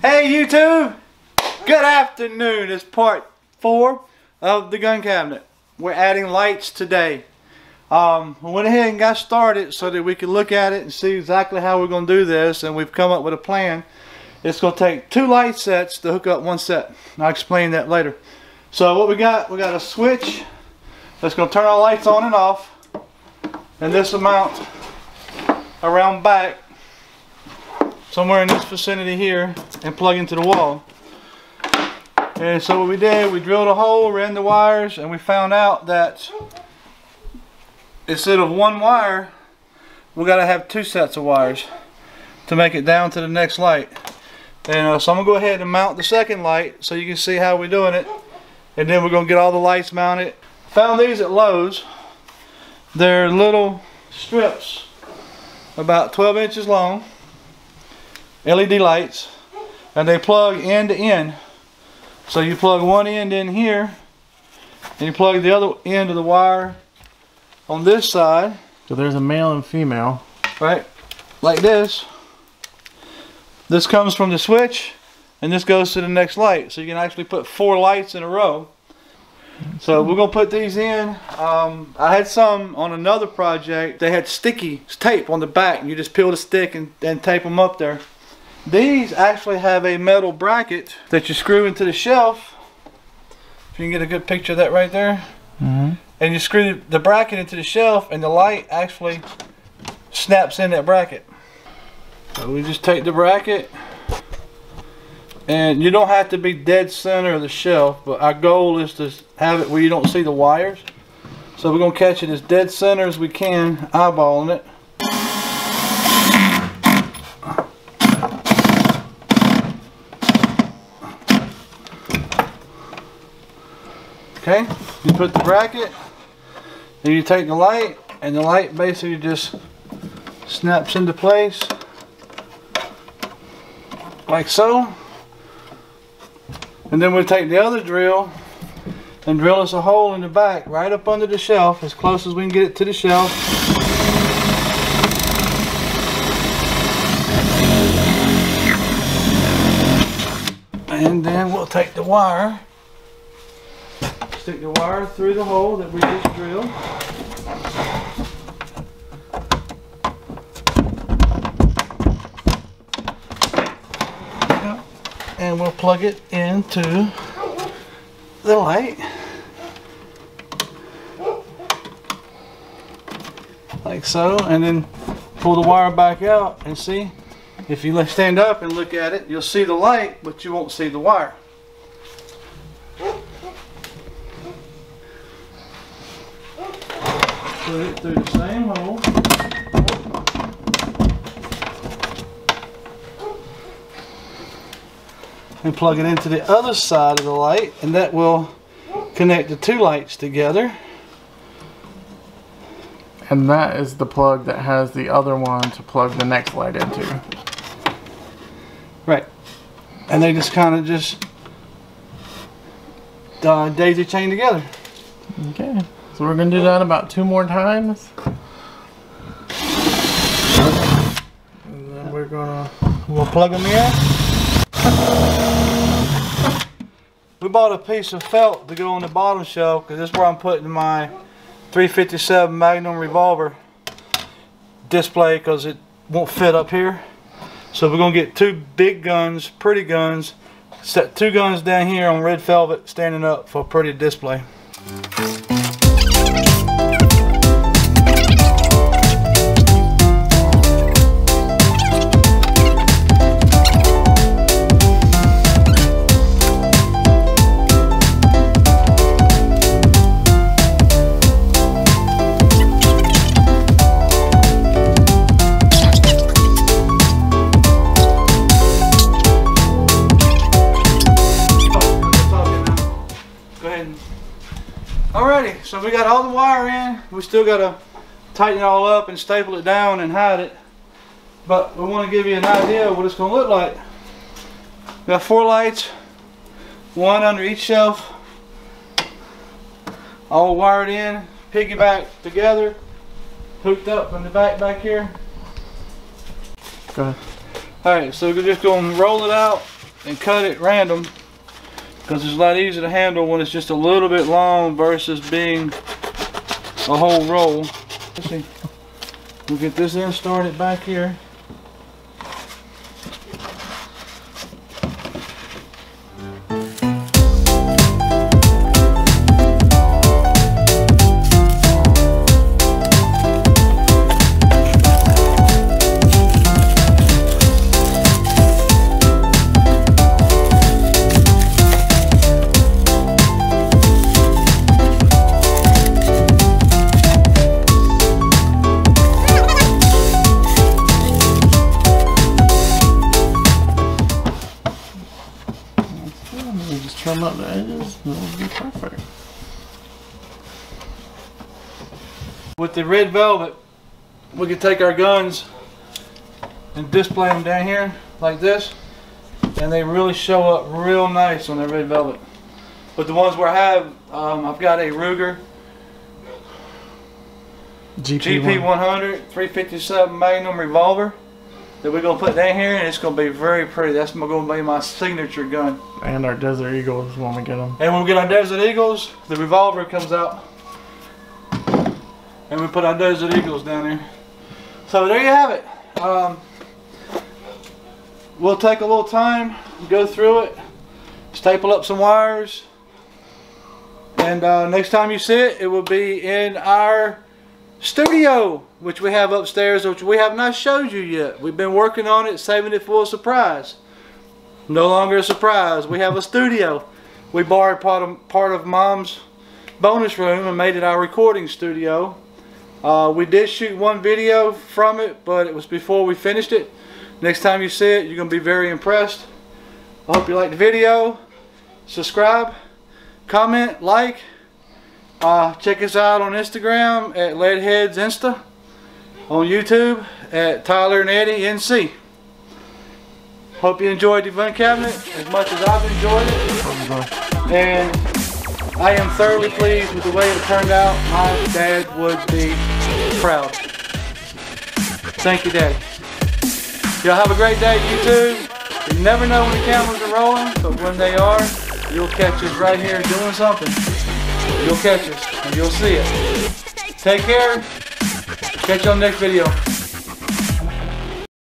Hey YouTube! Good afternoon. It's part 4 of the gun cabinet. We're adding lights today. We went ahead and got started so that we could look at it and see exactly how we're going to do this, and we've come up with a plan. It's going to take 2 light sets to hook up one set. I'll explain that later. So what we got a switch that's going to turn our lights on and off, and this will mount around back somewhere in this vicinity here and plug into the wall. And so what we did, we drilled a hole, ran the wires, and we found out that instead of one wire, we got to have 2 sets of wires to make it down to the next light. And so I'm going to go ahead and mount the second light so you can see how we're doing it, and then we're going to get all the lights mounted. Found these at Lowe's. They're little strips about 12 inches long, LED lights, and they plug end to end. So you plug one end in here and you plug the other end of the wire on this side. So there's a male and female, right, like this. This comes from the switch and this goes to the next light, so you can actually put 4 lights in a row. So we're gonna put these in. I had some on another project. They had sticky tape on the back and you just peel the stick and tape them up there. These actually have a metal bracket that you screw into the shelf. If you can get a good picture of that right there. And you screw the bracket into the shelf and the light actually snaps in that bracket. So we just take the bracket, and you don't have to be dead center of the shelf, but our goal is to have it where you don't see the wires. So we're going to catch it as dead center as we can, eyeballing it. Okay, you put the bracket, then you take the light, and the light basically just snaps into place like so. And then we'll take the other drill and drill us a hole in the back right up under the shelf, as close as we can get it to the shelf. And then we'll take the wire, stick the wire through the hole that we just drilled. And we'll plug it into the light like so, and then pull the wire back out and see. If you stand up and look at it, you'll see the light, but you won't see the wire. Put it through the same hole. And plug it into the other side of the light, and that will connect the 2 lights together. and that is the plug that has the other one to plug the next light into. Right, and they just kind of just daisy chain together. Okay, so we're gonna do that about 2 more times, and then we'll plug them in. We bought a piece of felt to go on the bottom shelf because this is where I'm putting my 357 Magnum revolver display, because it won't fit up here. So we're going to get 2 big guns, pretty guns, set 2 guns down here on red velvet standing up for a pretty display. Alrighty, so we got all the wire in. We still got to tighten it all up and staple it down and hide it. But we want to give you an idea of what it's going to look like. We got 4 lights, 1 under each shelf, all wired in, piggyback together, hooked up in the back here. Go ahead. Alright, so we're just going to roll it out and cut it random because it's a lot easier to handle when it's just a little bit long versus being a whole roll. Let's see. We'll get this in started back here. Just trim up the edges and it'll be perfect. With the red velvet, we can take our guns and display them down here like this, and they really show up real nice on the red velvet. But the ones where I have, I've got a Ruger GP 100 357 Magnum revolver that we're gonna put down here, and it's gonna be very pretty. That's gonna be my signature gun. And our Desert Eagles when we get them. And when we get our Desert Eagles, the revolver comes out, and we put our Desert Eagles down there. So there you have it. We'll take a little time, go through it, staple up some wires, and next time you see it, it will be in our studio, which we have upstairs, which we have not showed you yet. We've been working on it, saving it for a surprise. No longer a surprise. We have a studio. We borrowed part of Mom's bonus room and made it our recording studio. We did shoot one video from it, but it was before we finished it. Next time you see it, you're going to be very impressed. I hope you liked the video. Subscribe, comment, like. Check us out on Instagram at Leadheads Insta, on YouTube at Tyler and Eddie NC. Hope you enjoyed the gun cabinet as much as I've enjoyed it, and I am thoroughly pleased with the way it turned out. My dad would be proud. Thank you, Daddy. Y'all have a great day, YouTube. You never know when the cameras are rolling, but when they are, you'll catch us right here doing something. You'll catch us and you'll see it. Take care. Catch you on the next video.